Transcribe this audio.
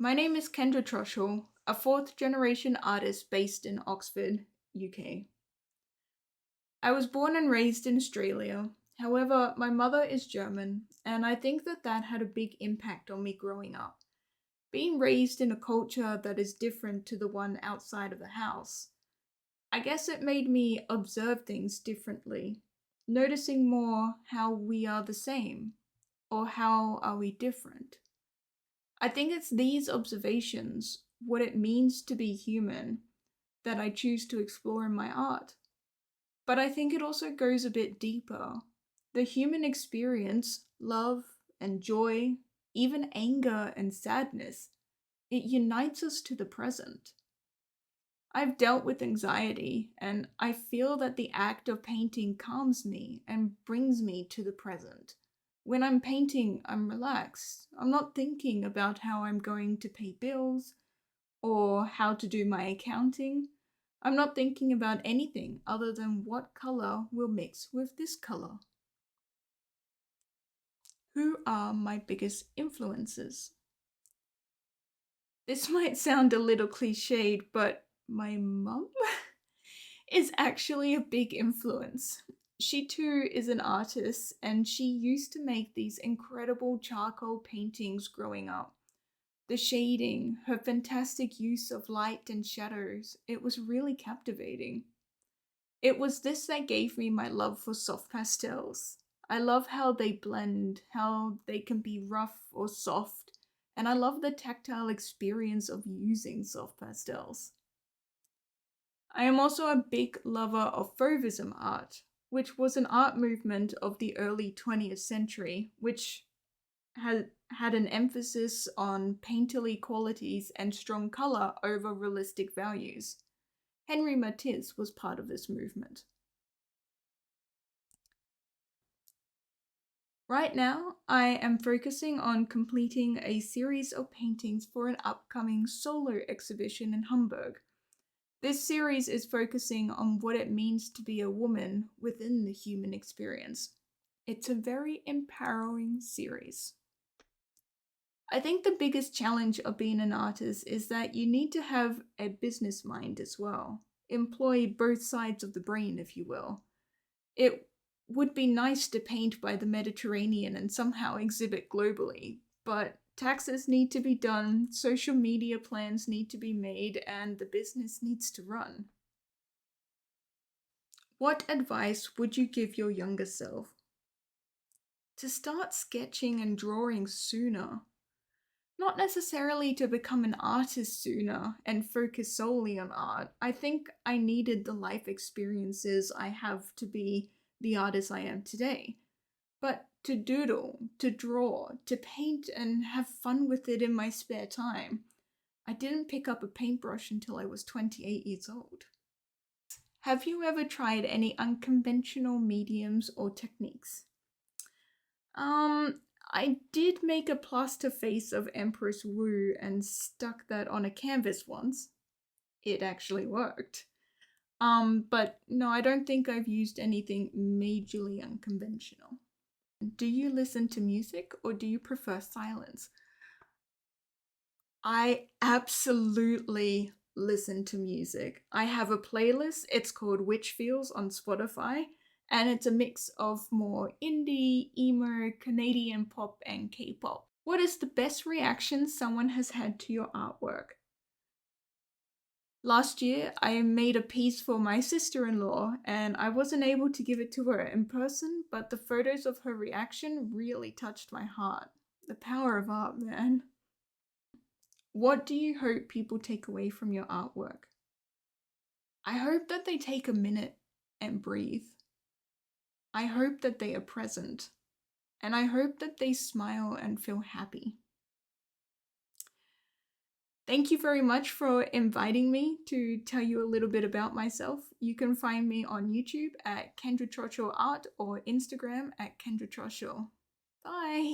My name is Kendra Troschel, a fourth generation artist based in Oxford, UK. I was born and raised in Australia. However, my mother is German, and I think that had a big impact on me growing up. Being raised in a culture that is different to the one outside of the house, I guess it made me observe things differently, noticing more how we are the same or how are we different. I think it's these observations, what it means to be human, that I choose to explore in my art. But I think it also goes a bit deeper. The human experience, love and joy, even anger and sadness, it unites us to the present. I've dealt with anxiety, and I feel that the act of painting calms me and brings me to the present. When I'm painting, I'm relaxed. I'm not thinking about how I'm going to pay bills or how to do my accounting. I'm not thinking about anything other than what color will mix with this color. Who are my biggest influences? This might sound a little cliched, but my mum is actually a big influence. She too is an artist, and she used to make these incredible charcoal paintings growing up. The shading, her fantastic use of light and shadows, it was really captivating. It was this that gave me my love for soft pastels. I love how they blend, how they can be rough or soft, and I love the tactile experience of using soft pastels. I am also a big lover of Fauvism art, which was an art movement of the early 20th century, which had an emphasis on painterly qualities and strong color over realistic values. Henri Matisse was part of this movement. Right now, I am focusing on completing a series of paintings for an upcoming solo exhibition in Hamburg. This series is focusing on what it means to be a woman within the human experience. It's a very empowering series. I think the biggest challenge of being an artist is that you need to have a business mind as well. Employ both sides of the brain, if you will. It would be nice to paint by the Mediterranean and somehow exhibit globally, but taxes need to be done, social media plans need to be made, and the business needs to run. What advice would you give your younger self? To start sketching and drawing sooner. Not necessarily to become an artist sooner and focus solely on art. I think I needed the life experiences I have to be the artist I am today. But to doodle, to draw, to paint and have fun with it in my spare time. I didn't pick up a paintbrush until I was 28 years old. Have you ever tried any unconventional mediums or techniques? I did make a plaster face of Empress Wu and stuck that on a canvas once. It actually worked. But no, I don't think I've used anything majorly unconventional. Do you listen to music or do you prefer silence? I absolutely listen to music. I have a playlist, it's called Witch Feels on Spotify, and it's a mix of more indie, emo, Canadian pop, and K-pop. What is the best reaction someone has had to your artwork? Last year, I made a piece for my sister-in-law, and I wasn't able to give it to her in person, but the photos of her reaction really touched my heart. The power of art, man. What do you hope people take away from your artwork? I hope that they take a minute and breathe. I hope that they are present. And I hope that they smile and feel happy. Thank you very much for inviting me to tell you a little bit about myself. You can find me on YouTube at Kendra Troschel Art or Instagram at Kendra Troschel. Bye!